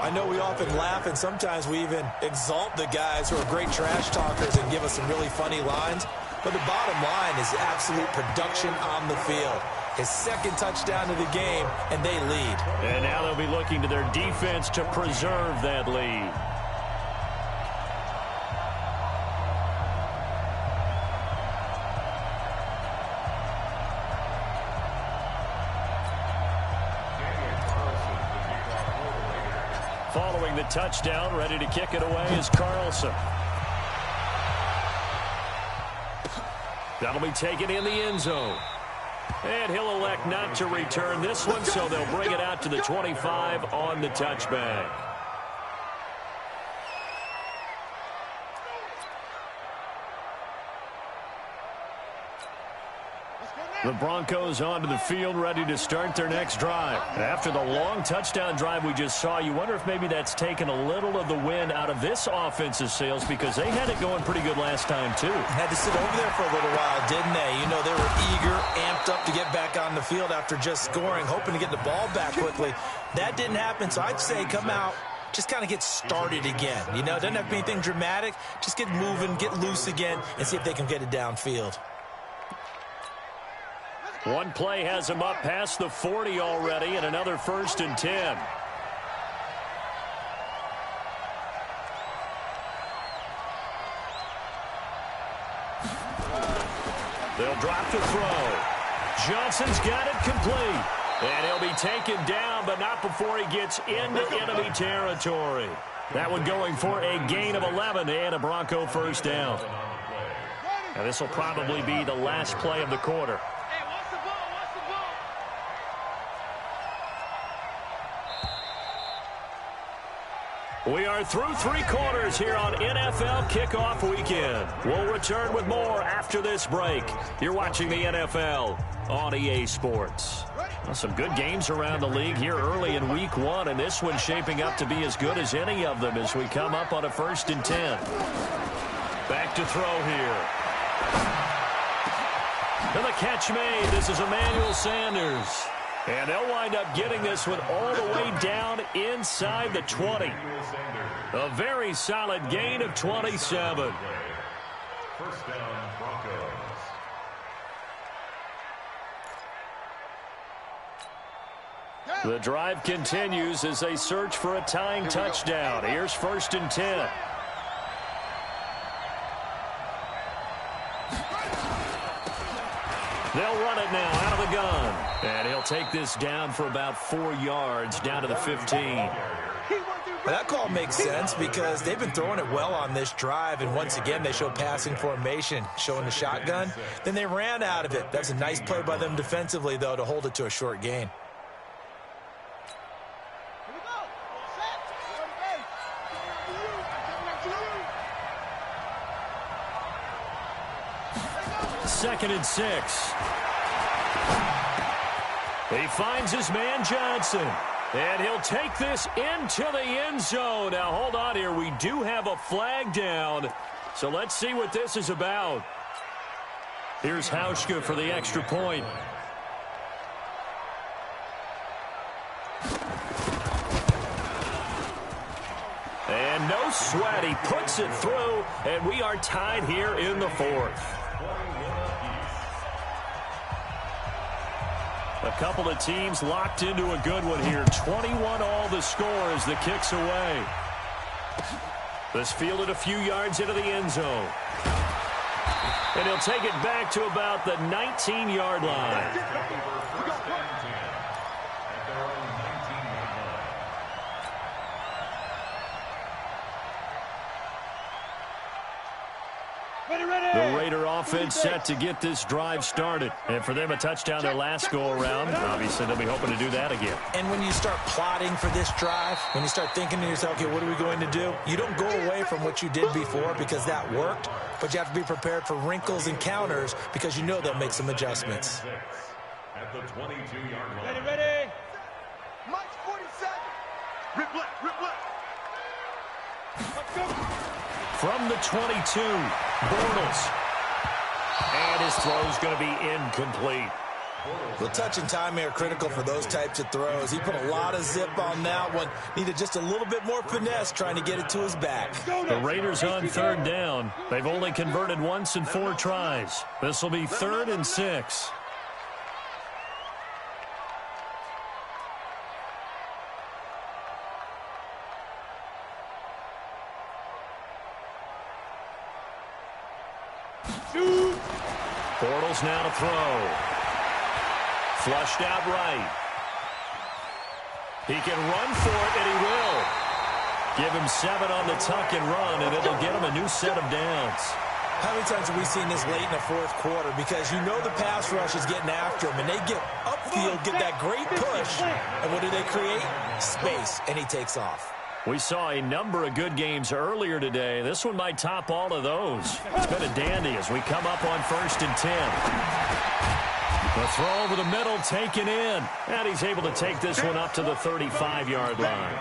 I know we often laugh, and sometimes we even exalt the guys who are great trash talkers and give us some really funny lines. But the bottom line is absolute production on the field. His second touchdown of the game, and they lead. And now they'll be looking to their defense to preserve that lead. Following the touchdown, ready to kick it away is Carlson. That'll be taken in the end zone. And he'll elect not to return this one, so they'll bring it out to the 25 on the touchback. The Broncos onto the field, ready to start their next drive. After the long touchdown drive we just saw, you wonder if maybe that's taken a little of the wind out of this offense's sails, because they had it going pretty good last time, too. Had to sit over there for a little while, didn't they? You know, they were eager, amped up to get back on the field after just scoring, hoping to get the ball back quickly. That didn't happen, so I'd say come out, just kind of get started again. You know, it doesn't have to be anything dramatic. Just get moving, get loose again, and see if they can get it downfield. One play has him up past the 40 already, and another 1st and 10. They'll drop to throw. Johnson's got it complete. And he'll be taken down, but not before he gets into enemy territory. That one going for a gain of 11 and a Bronco first down. Now this will probably be the last play of the quarter. We are through 3 quarters here on NFL Kickoff Weekend. We'll return with more after this break. You're watching the NFL on EA Sports. Well, some good games around the league here early in Week 1, and this one's shaping up to be as good as any of them as we come up on a 1st and 10. Back to throw here. And the catch made. This is Emmanuel Sanders. And they'll wind up getting this one all the way down inside the 20. A very solid gain of 27. First down, Broncos. The drive continues as they search for a tying touchdown. Here's 1st and 10. They'll run it now out of the gun. And he'll take this down for about 4 yards, down to the 15. That call makes sense because they've been throwing it well on this drive, and once again they show passing formation, showing the shotgun. Then they ran out of it. That's a nice play by them defensively, though, to hold it to a short gain. Second and 6. He finds his man Johnson. And he'll take this into the end zone. Now, hold on here. We do have a flag down. So let's see what this is about. Here's Hauschka for the extra point. And no sweat. He puts it through. And we are tied here in the 4th. A couple of teams locked into a good one here. 21 all the score as the kick's away. This fielded a few yards into the end zone. And he'll take it back to about the 19-yard line. The Raider offense set to get this drive started. And for them, a touchdown their last go-around. Obviously, they'll be hoping to do that again. And when you start plotting for this drive, when you start thinking to yourself, okay, what are we going to do? You don't go away from what you did before because that worked, but you have to be prepared for wrinkles and counters because you know they'll make some adjustments. At the 22-yard line. Ready. Mike's 47. Rip left, rip left. Let's go. From the 22, Bortles. And his throw's going to be incomplete. Well, touch and timing are critical for those types of throws. He put a lot of zip on that one. Needed just a little bit more finesse trying to get it to his back. The Raiders on third down. They've only converted once in 4 tries. This will be 3rd and 6. Bortles now to throw. Flushed out right. He can run for it, and he will. Give him 7 on the tuck and run, and it'll get him a new set of downs. How many times have we seen this late in the 4th quarter? Because you know the pass rush is getting after him, and they get upfield, get that great push, and what do they create? Space, and he takes off. We saw a number of good games earlier today. This one might top all of those. It's been a dandy as we come up on 1st and 10. The throw over the middle, taken in. And he's able to take this one up to the 35-yard line.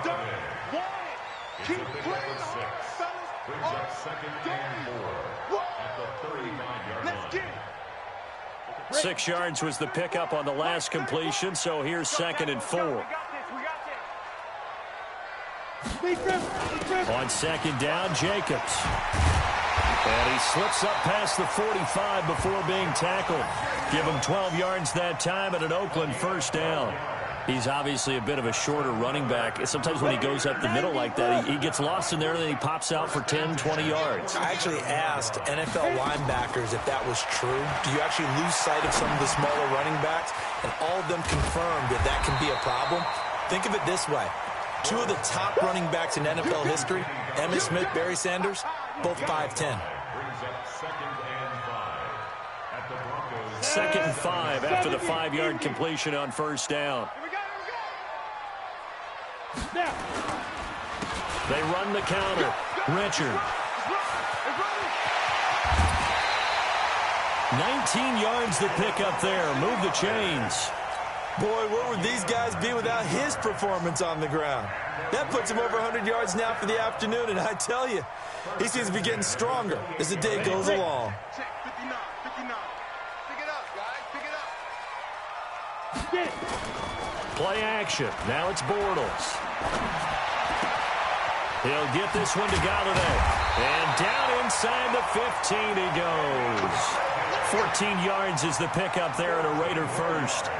Keep playing on, brings up 2nd and 4 at the 35-yard line. Let's get it. 6 yards was the pickup on the last completion, so here's 2nd and 4. On 2nd down, Jacobs. And he slips up past the 45 before being tackled. Give him 12 yards that time at an Oakland 1st down. He's obviously a bit of a shorter running back. Sometimes when he goes up the middle like that, he gets lost in there, and then he pops out for 10, 20 yards. I actually asked NFL linebackers if that was true. Do you actually lose sight of some of the smaller running backs? And all of them confirmed that that can be a problem. Think of it this way. 2 of the top running backs in NFL history, Emmitt Smith, Barry Sanders, both 5'10". 2nd and 5 after the 5-yard completion on 1st down. They run the counter. Richard. 19 yards to pick up there. Move the chains. Boy, where would these guys be without his performance on the ground? That puts him over 100 yards now for the afternoon, and I tell you, he seems to be getting stronger as the day goes along. Check 59, 59. Pick it up, guys. Pick it up. Play action. Now it's Bortles. He'll get this one to Galladay. And down inside the 15 he goes. 14 yards is the pickup there at a Raider 1st.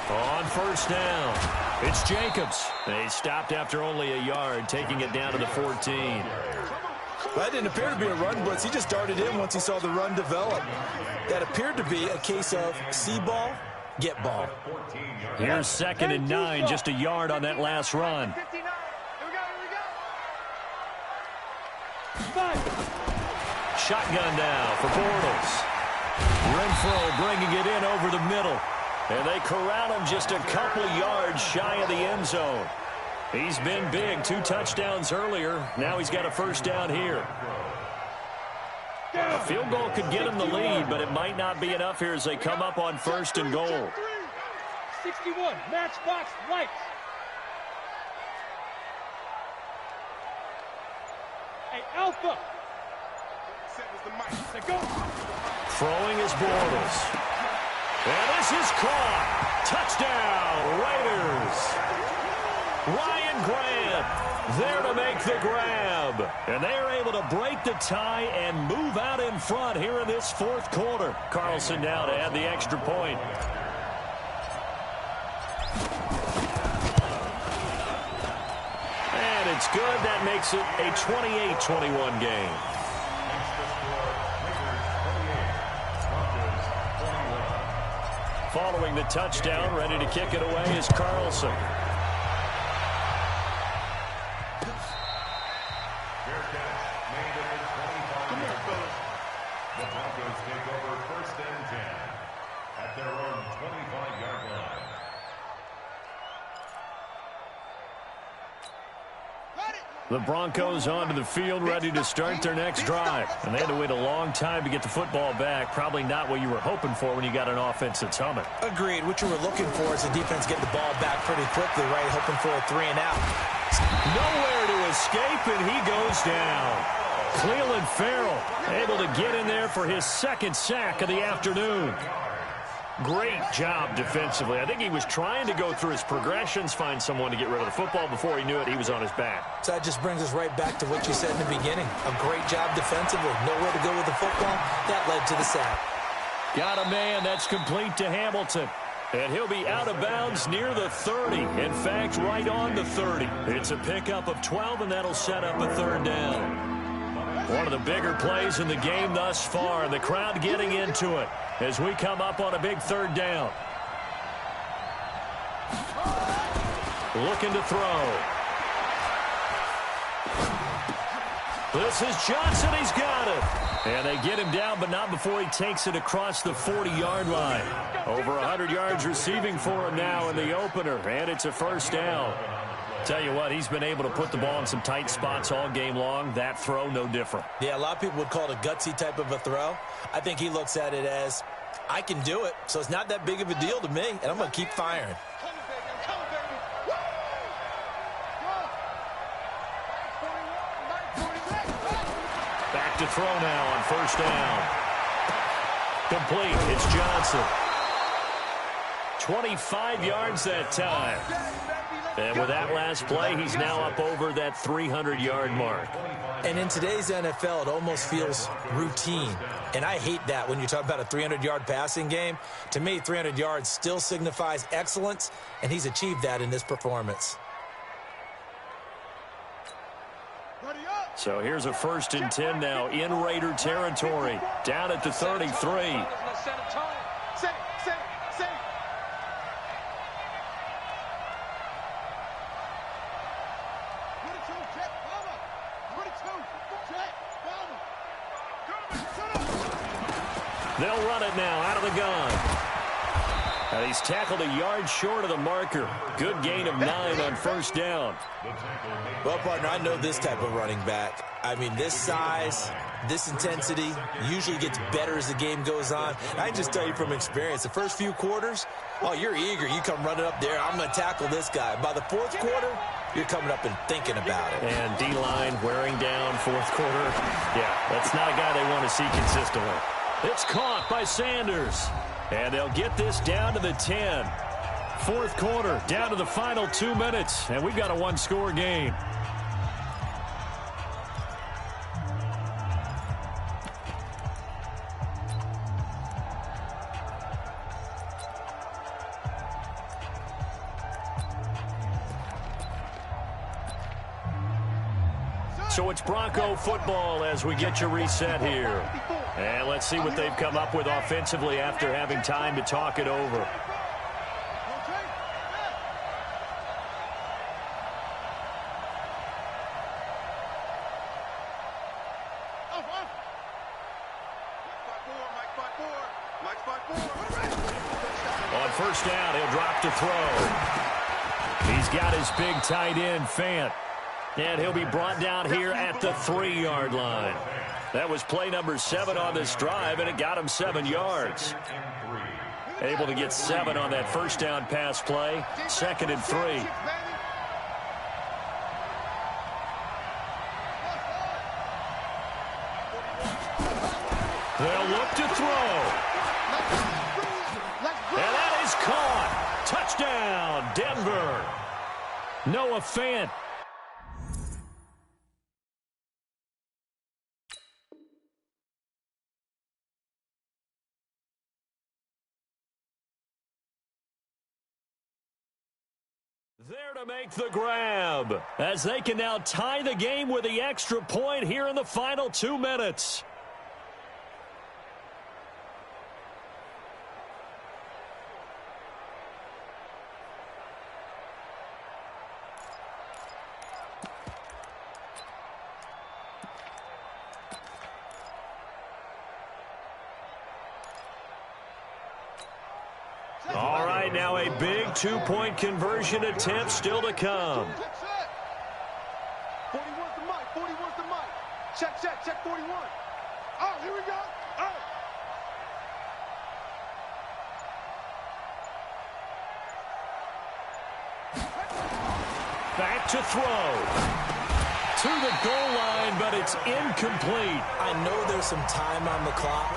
On 1st down, it's Jacobs. They stopped after only a yard, taking it down to the 14. That didn't appear to be a run blitz. He just darted in once he saw the run develop. That appeared to be a case of see ball, get ball. Here's 2nd and 9, just a yard on that last run. Shotgun now for Bortles. Renfro bringing it in over the middle. And they corral him just a couple yards shy of the end zone. He's been big, 2 touchdowns earlier. Now he's got a 1st down here. A field goal could get him the lead, but it might not be enough here as they come up on 1st and goal. 61, matchbox lights. Hey, Alpha. Throwing is Bortles. And this is caught. Touchdown, Raiders. Ryan Grant there to make the grab. And they are able to break the tie and move out in front here in this 4th quarter. Carlson now to add the extra point. And it's good. That makes it a 28-21 game. Following the touchdown, ready to kick it away is Carlson. The Broncos take over 1st and 10 at their own 25-yard line. Got it. The Broncos onto the field, ready to start their next drive. And they had to wait a long time to get the football back. Probably not what you were hoping for when you got an offense that's humming. Agreed. What you were looking for is the defense getting the ball back pretty quickly, right? Hoping for a 3-and-out. Nowhere to escape, and he goes down. Clelin Ferrell able to get in there for his second sack of the afternoon. Great job defensively. I think he was trying to go through his progressions, find someone to get rid of the football. Before he knew it, he was on his back. So that just brings us right back to what you said in the beginning. A great job defensively. Nowhere to go with the football. That led to the sack. Got a man. That's complete to Hamilton. And he'll be out of bounds near the 30. In fact, right on the 30. It's a pickup of 12, and that'll set up a third down. One of the bigger plays in the game thus far. The crowd getting into it as we come up on a big third down. Looking to throw. This is Johnson. He's got it. And they get him down, but not before he takes it across the 40-yard line. Over 100 yards receiving for him now in the opener, and it's a first down. Tell you what, he's been able to put the ball in some tight spots all game long. That throw, no different. Yeah, a lot of people would call it a gutsy type of a throw. I think he looks at it as, I can do it, so it's not that big of a deal to me, and I'm going to keep firing. Back to throw now on first down. Complete. It's Johnson. 25 yards that time. And with that last play, he's now up over that 300-yard mark. And in today's NFL, it almost feels routine. And I hate that when you talk about a 300-yard passing game. To me, 300 yards still signifies excellence, and he's achieved that in this performance. So here's a 1st and 10 now in Raider territory. Down at the 33. They'll run it now out of the gun. And he's tackled a yard short of the marker. Good gain of 9 on first down. Well, partner, I know this type of running back. I mean, this size, this intensity usually gets better as the game goes on. I can just tell you from experience, the first few quarters, oh, you're eager. You come running up there, I'm going to tackle this guy. By the fourth quarter, you're coming up and thinking about it. And D-line wearing down fourth quarter. Yeah, that's not a guy they want to see consistently. It's caught by Sanders. And they'll get this down to the 10. Fourth quarter, down to the final 2 minutes. And we've got a one-score game. So it's Bronco football as we get you reset here. And let's see what they've come up with offensively after having time to talk it over. On first down, he'll drop to throw. He's got his big tight end, Fant. And he'll be brought down here at the 3-yard line. That was play number 7 on this drive, and it got him 7 yards. Able to get 7 on that first down pass play. 2nd and 3. They'll look to throw. And that is caught. Touchdown, Denver. Noah Fant. There to make the grab, as they can now tie the game with the extra point here in the final 2 minutes. All right, now a big 2-point conversion attempt still to come. 41. 41's the mic. 41's the mic. Check, check, check 41. Oh, here we go. Oh. Back to throw. To the goal line, but it's incomplete. I know there's some time on the clock,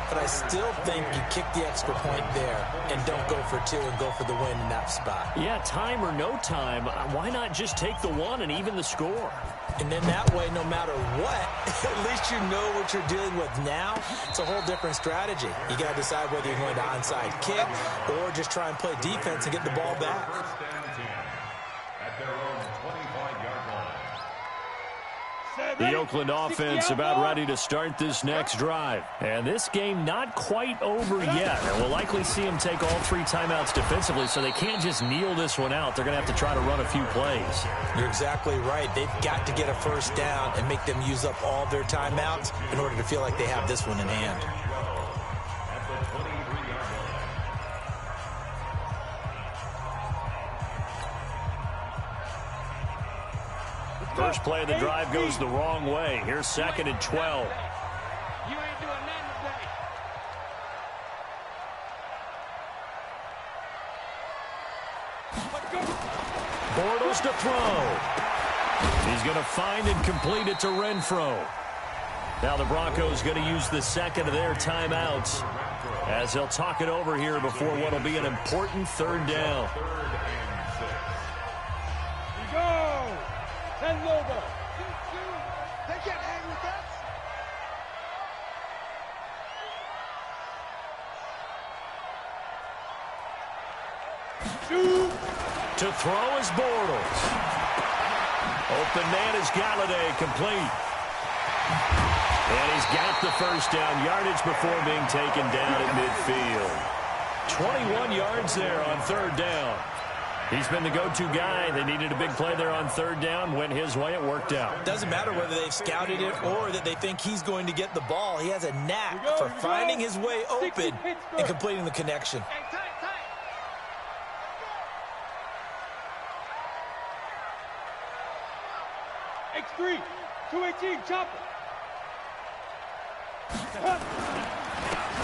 but I still think you kick the extra point there and don't go for 2 and go for the win in that spot. Yeah, time or no time, why not just take the 1 and even the score? And then that way, no matter what, at least you know what you're dealing with now. It's a whole different strategy. You got to decide whether you're going to onside kick or just try and play defense and get the ball back. First down 10 at their own 25-yard line. The Oakland offense about ready to start this next drive. And this game not quite over yet. And we'll likely see them take all 3 timeouts defensively, so they can't just kneel this one out. They're going to have to try to run a few plays. You're exactly right. They've got to get a first down and make them use up all their timeouts in order to feel like they have this one in hand. At the 23-yard line. First play of the drive goes the wrong way. Here's 2nd and 12. You ain't doing nothing today. Bortles to throw. He's going to find and complete it to Renfro. Now the Broncos going to use the 2nd of their timeouts as they'll talk it over here before what will be an important 3rd down. Go! 10 logo. They can't hang with us. Shoot! To throw is Bortles. Open man is Galladay, complete. And he's got the first down, yardage before being taken down at midfield. 21 yards there on 3rd down. He's been the go-to guy. They needed a big play there on 3rd down. Went his way. It worked out. Doesn't matter whether they've scouted it or that they think he's going to get the ball. He has a knack for finding his way open and completing the connection. Hey, tight. X3, 218, chopper.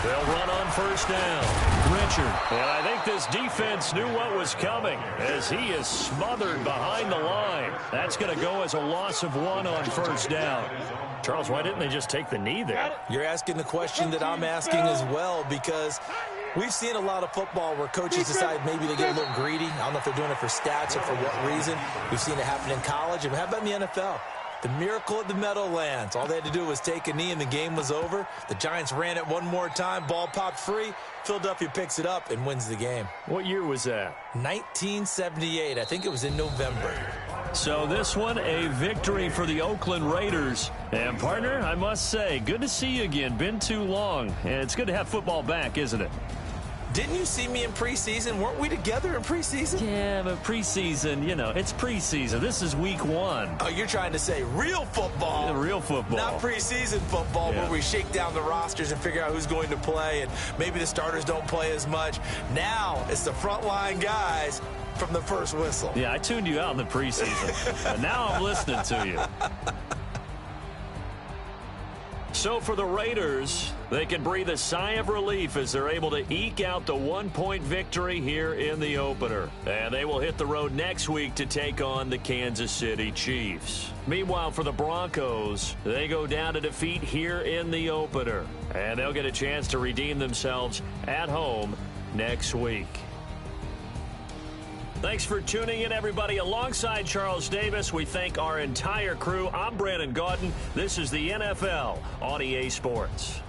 They'll run on first down. Richard. And I think this defense knew what was coming as he is smothered behind the line. That's going to go as a loss of 1 on first down. Charles, why didn't they just take the knee there? You're asking the question that I'm asking as well, because we've seen a lot of football where coaches decide maybe to get a little greedy. I don't know if they're doing it for stats or for what reason. We've seen it happen in college. And how about in the NFL? The miracle of the Meadowlands. All they had to do was take a knee and the game was over. The Giants ran it one more time. Ball popped free. Philadelphia picks it up and wins the game. What year was that? 1978. I think it was in November. So this one, a victory for the Oakland Raiders. And, partner, I must say, good to see you again. Been too long. And it's good to have football back, isn't it? Didn't you see me in preseason? Weren't we together in preseason? Yeah, but preseason, you know, it's preseason. This is week 1. Oh, you're trying to say real football. Yeah, real football. Not preseason football, yeah, where we shake down the rosters and figure out who's going to play, and maybe the starters don't play as much. Now it's the frontline guys from the first whistle. Yeah, I tuned you out in the preseason. And now I'm listening to you. So for the Raiders, they can breathe a sigh of relief as they're able to eke out the 1-point victory here in the opener. And they will hit the road next week to take on the Kansas City Chiefs. Meanwhile, for the Broncos, they go down to defeat here in the opener. And they'll get a chance to redeem themselves at home next week. Thanks for tuning in, everybody. Alongside Charles Davis, we thank our entire crew. I'm Brandon Gaudin. This is the NFL on EA Sports.